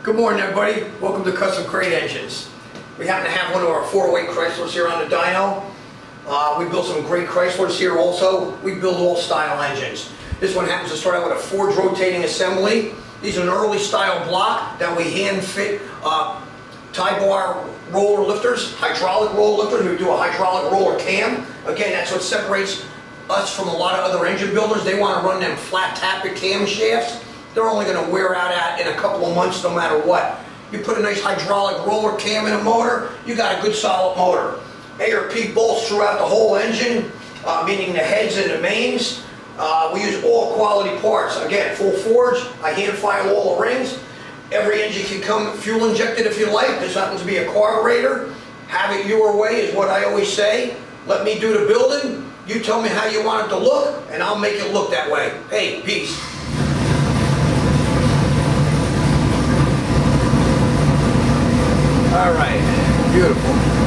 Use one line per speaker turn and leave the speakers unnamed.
Good morning, everybody. Welcome to Custom Crate Engines. We happen to have one of our 408 Chryslers here on the dyno. We built some great Chryslers here also. We build all style engines. This one happens to start out with a forged rotating assembly. These are an early style block that we hand fit tie bar roller lifters, hydraulic roller lifters. We do a hydraulic roller cam. Again, that's what separates us from a lot of other engine builders. They want to run them flat tappet cam shafts. They're only going to wear out in a couple of months no matter what. You put a nice hydraulic roller cam in a motor, you got a good solid motor. A or P bolts throughout the whole engine, meaning the heads and the mains. We use all quality parts. Again, full forge, I hand file all the rings. Every engine can come fuel injected if you like. This happens to be a carburetor. Have it your way is what I always say. Let me do the building. You tell me how you want it to look, and I'll make it look that way. Hey, peace. All right, beautiful.